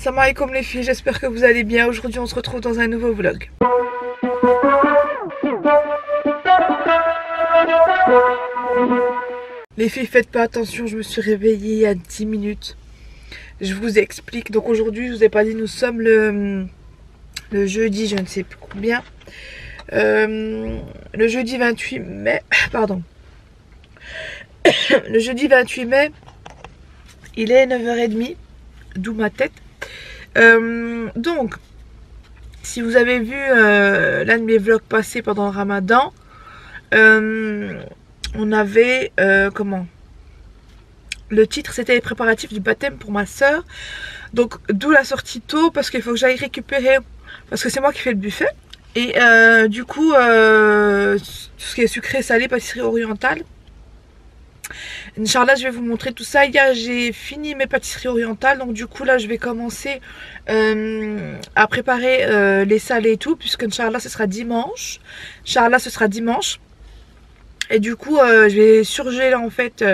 Salam alaikum les filles, j'espère que vous allez bien. Aujourd'hui on se retrouve dans un nouveau vlog. Les filles, faites pas attention, je me suis réveillée il y a 10 minutes. Je vous explique. Donc aujourd'hui, je vous ai pas dit, nous sommes le jeudi, je ne sais plus combien. Le jeudi 28 mai, pardon. Le jeudi 28 mai, il est 9h30, d'où ma tête. Donc, si vous avez vu l'un de mes vlogs passés pendant le ramadan, on avait, le titre c'était les préparatifs du baptême pour ma soeur. Donc, d'où la sortie tôt, parce qu'il faut que j'aille récupérer, parce que c'est moi qui fais le buffet. Et du coup, tout ce qui est sucré, salé, pâtisserie orientale. Inch'Allah, je vais vous montrer tout ça. Hier, j'ai fini mes pâtisseries orientales. Donc du coup, là, je vais commencer à préparer les salés et tout. Puisque Inch'Allah, ce sera dimanche. Inch'Allah, ce sera dimanche. Et du coup, je vais surgeler là, en fait,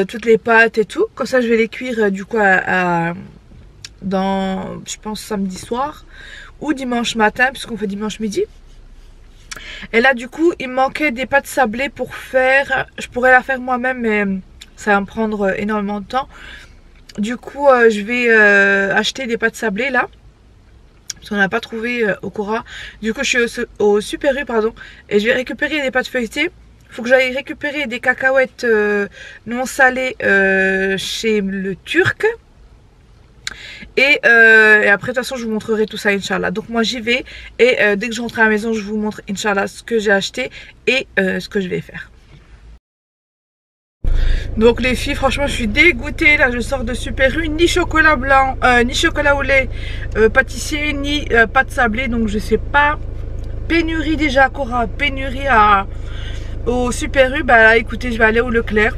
toutes les pâtes et tout. Comme ça, je vais les cuire du coup dans, je pense, samedi soir. Ou dimanche matin, puisqu'on fait dimanche midi. Et là du coup il me manquait des pâtes sablées pour faire, je pourrais la faire moi-même mais ça va me prendre énormément de temps. Du coup je vais acheter des pâtes sablées là, parce qu'on n'a pas trouvé au Cora. Du coup je suis au Super U pardon, et je vais récupérer des pâtes feuilletées. Il faut que j'aille récupérer des cacahuètes non salées chez le Turc. Et après de toute façon je vous montrerai tout ça Inch'Allah. Donc moi j'y vais et dès que je rentre à la maison je vous montre Inch'Allah ce que j'ai acheté et ce que je vais faire. Donc les filles, franchement je suis dégoûtée. Là je sors de Super U, ni chocolat blanc, ni chocolat au lait pâtissier, ni pâte sablée. Donc je sais pas, pénurie déjà à Cora, pénurie au Super U. Bah là écoutez, je vais aller au Leclerc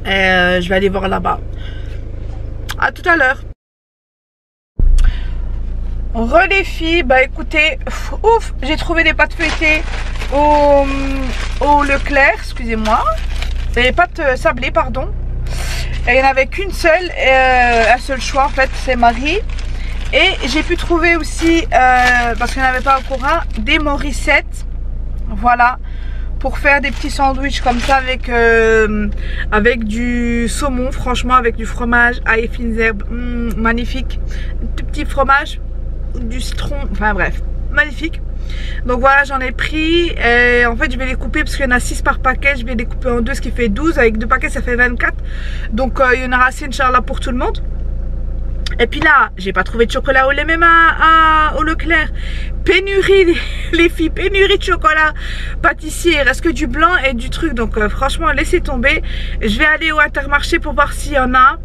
et je vais aller voir là-bas. À tout à l'heure. Les filles, bah écoutez, ouf, j'ai trouvé des pâtes feuilletées au Leclerc, excusez-moi. Des pâtes sablées, pardon. Et il n'y en avait qu'une seule, un seul choix en fait, c'est Marie. Et j'ai pu trouver aussi, parce qu'il n'y en avait pas encore un, des Morissette. Voilà. Pour faire des petits sandwichs comme ça avec du saumon, franchement, avec du fromage, ail, fines herbes, magnifique. Un tout petit fromage, du citron, enfin bref, magnifique. Donc voilà, j'en ai pris et en fait je vais les couper parce qu'il y en a 6 par paquet. Je vais les couper en 2, ce qui fait 12. Avec 2 paquets ça fait 24. Donc il y en aura assez Inch'Allah pour tout le monde. Et puis là, j'ai pas trouvé de chocolat au lait même au Leclerc. Pénurie les filles, pénurie de chocolat pâtissier. Il reste que du blanc et du truc. Donc franchement, laissez tomber. Je vais aller au Intermarché pour voir s'il y en a.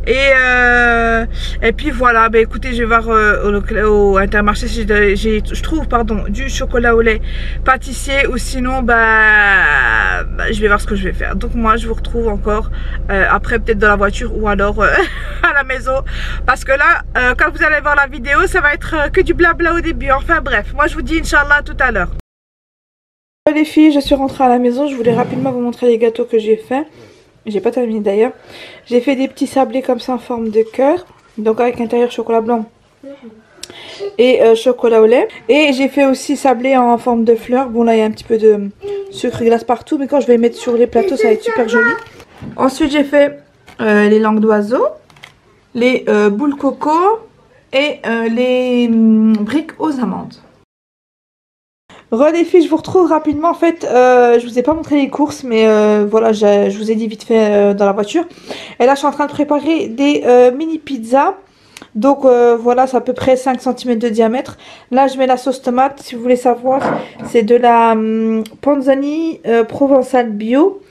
Et puis voilà, bah écoutez, je vais voir au Intermarché si je trouve du chocolat au lait pâtissier, ou sinon je vais voir ce que je vais faire. Donc moi je vous retrouve encore après, peut-être dans la voiture ou alors à la maison, parce que là quand vous allez voir la vidéo ça va être que du blabla au début. Enfin bref, moi je vous dis Inch'Allah tout à l'heure. Les filles, je suis rentrée à la maison. Je voulais rapidement vous montrer les gâteaux que j'ai fait. J'ai pas terminé d'ailleurs. J'ai fait des petits sablés comme ça en forme de cœur. Donc avec intérieur chocolat blanc et chocolat au lait. Et j'ai fait aussi sablé en forme de fleurs. Bon là il y a un petit peu de sucre glace partout, mais quand je vais les mettre sur les plateaux ça va être super joli. Ensuite j'ai fait les langues d'oiseau, les boules coco et les briques aux amandes. Les filles, je vous retrouve rapidement. En fait, je vous ai pas montré les courses, mais voilà, je vous ai dit vite fait dans la voiture. Et là, je suis en train de préparer des mini pizzas. Donc voilà, c'est à peu près 5 cm de diamètre. Là, je mets la sauce tomate. Si vous voulez savoir, c'est de la Panzani provençale bio.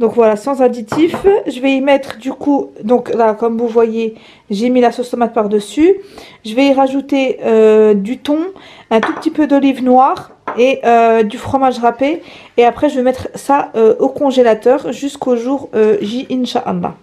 Donc voilà, sans additif. Je vais y mettre du coup, donc là comme vous voyez, j'ai mis la sauce tomate par dessus. Je vais y rajouter du thon, un tout petit peu d'olive noire et du fromage râpé. Et après je vais mettre ça au congélateur jusqu'au jour J, Inch'Allah.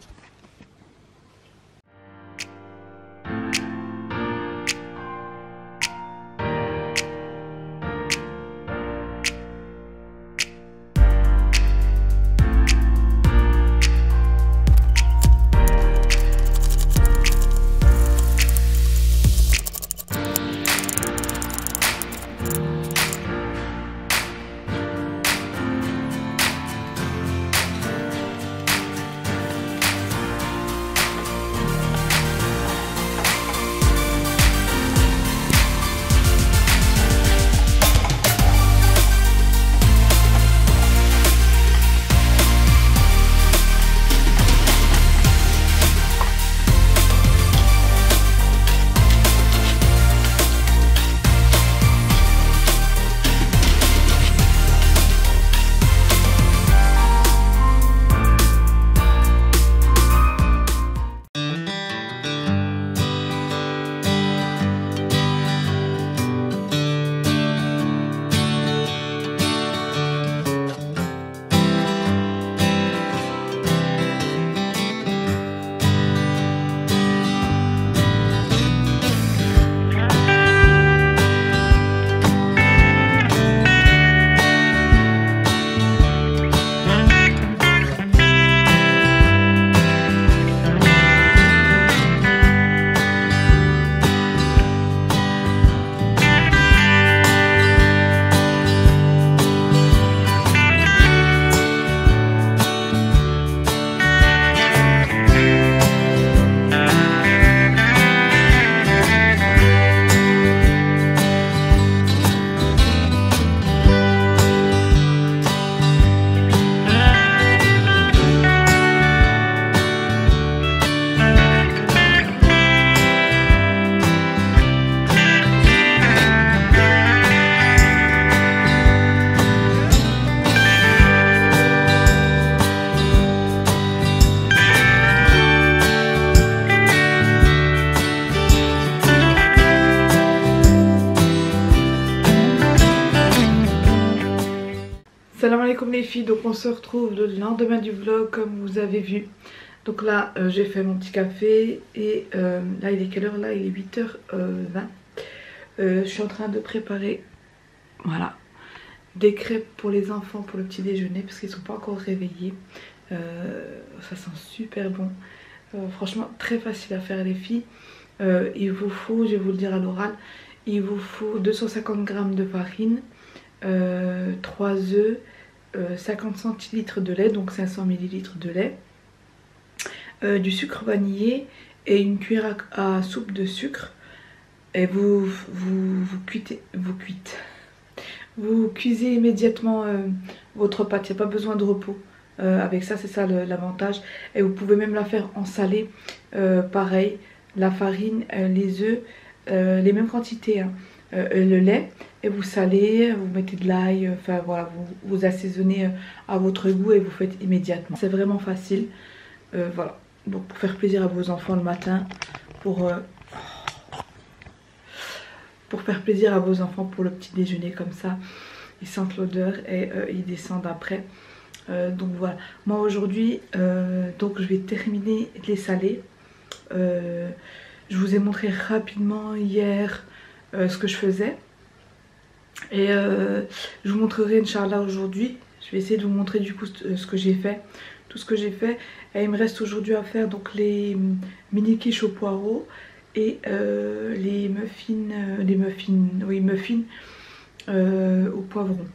filles, donc on se retrouve le lendemain du vlog comme vous avez vu. Donc là j'ai fait mon petit café et là il est quelle heure? Là il est 8h20. Je suis en train de préparer, voilà, des crêpes pour les enfants pour le petit déjeuner parce qu'ils ne sont pas encore réveillés. Ça sent super bon. Franchement très facile à faire les filles. Il vous faut, je vais vous le dire à l'oral, il vous faut 250 g de farine, 3 œufs, 50 centilitres de lait, donc 500 ml de lait, du sucre vanillé et une cuillère à soupe de sucre. Et vous cuisez immédiatement votre pâte, il n'y a pas besoin de repos. Avec ça, c'est ça l'avantage. Et vous pouvez même la faire en salé, pareil, la farine, les œufs, les mêmes quantités, hein. Le lait, et vous salez, vous mettez de l'ail, enfin voilà, vous assaisonnez à votre goût et vous faites immédiatement. C'est vraiment facile, voilà. Donc pour faire plaisir à vos enfants le matin, pour faire plaisir à vos enfants pour le petit déjeuner comme ça, ils sentent l'odeur et ils descendent après. Donc voilà, moi aujourd'hui, donc je vais terminer de les saler. Je vous ai montré rapidement hier ce que je faisais. Et je vous montrerai Inch'Allah aujourd'hui. Je vais essayer de vous montrer du coup ce que j'ai fait. Tout ce que j'ai fait. Et il me reste aujourd'hui à faire donc les mini quiches au poireau. Et les muffins au poivron.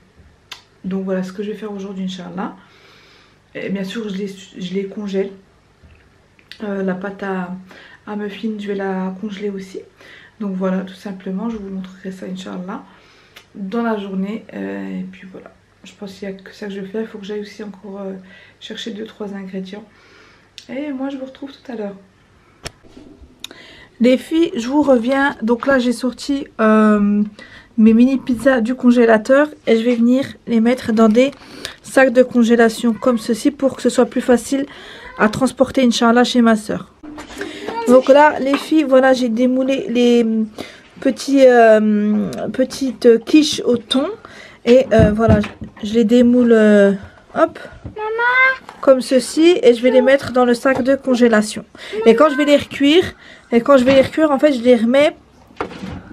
Donc voilà ce que je vais faire aujourd'hui Inch'Allah. Et bien sûr je les congèle. La pâte à muffins je vais la congeler aussi. Donc voilà, tout simplement je vous montrerai ça Inch'Allah dans la journée. Et puis voilà, je pense qu'il n'y a que ça que je vais faire. Il faut que j'aille aussi encore chercher 2-3 ingrédients. Et moi je vous retrouve tout à l'heure. Les filles, je vous reviens. Donc là j'ai sorti mes mini pizzas du congélateur. Et je vais venir les mettre dans des sacs de congélation comme ceci pour que ce soit plus facile à transporter Inch'Allah chez ma soeur. Donc là les filles, voilà, j'ai démoulé les petites quiches au thon. Et voilà, je les démoule hop, comme ceci. Et je vais les mettre dans le sac de congélation. Et quand je vais les recuire, en fait je les remets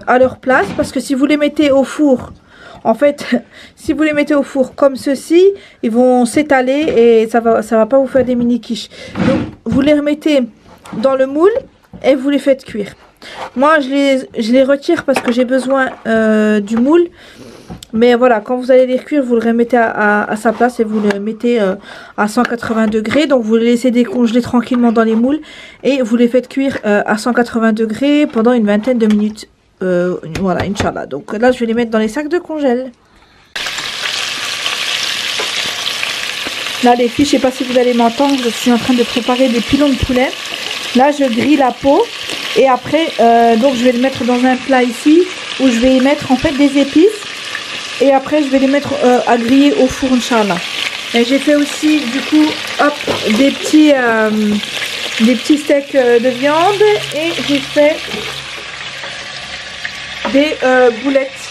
à leur place. Parce que si vous les mettez au four, en fait, si vous les mettez au four comme ceci, ils vont s'étaler et ça va pas vous faire des mini quiches. Donc vous les remettez dans le moule et vous les faites cuire. Moi je les retire parce que j'ai besoin du moule. Mais voilà, quand vous allez les cuire, vous le remettez à sa place et vous le mettez à 180 degrés. Donc vous les laissez décongeler tranquillement dans les moules et vous les faites cuire à 180 degrés pendant une vingtaine de minutes. Voilà, Inch'Allah. Donc là je vais les mettre dans les sacs de congèle. Là les filles, je sais pas si vous allez m'entendre, je suis en train de préparer des pilons de poulet. Là je grille la peau et après donc je vais le mettre dans un plat ici où je vais y mettre en fait des épices. Et après je vais les mettre à griller au four Inch'Allah. Et j'ai fait aussi du coup hop, des petits steaks de viande. Et j'ai fait des boulettes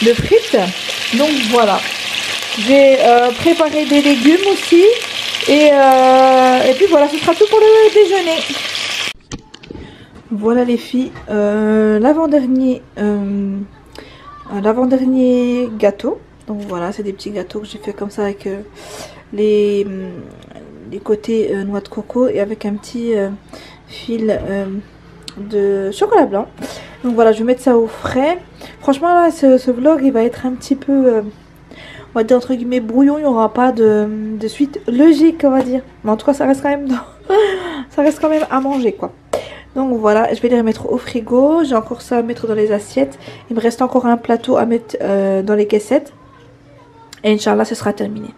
de frites. Donc voilà. J'ai préparé des légumes aussi. Et puis voilà, ce sera tout pour le déjeuner. Voilà les filles, l'avant-dernier gâteau. Donc voilà, c'est des petits gâteaux que j'ai fait comme ça avec les côtés noix de coco et avec un petit fil de chocolat blanc. Donc voilà, je vais mettre ça au frais. Franchement là, ce vlog il va être un petit peu, on va dire entre guillemets brouillon. Il n'y aura pas de suite logique, on va dire. Mais en tout cas, ça reste quand même ça reste quand même à manger quoi. Donc voilà, je vais les remettre au frigo. J'ai encore ça à mettre dans les assiettes. Il me reste encore un plateau à mettre dans les caissettes. Et Inch'Allah, ce sera terminé.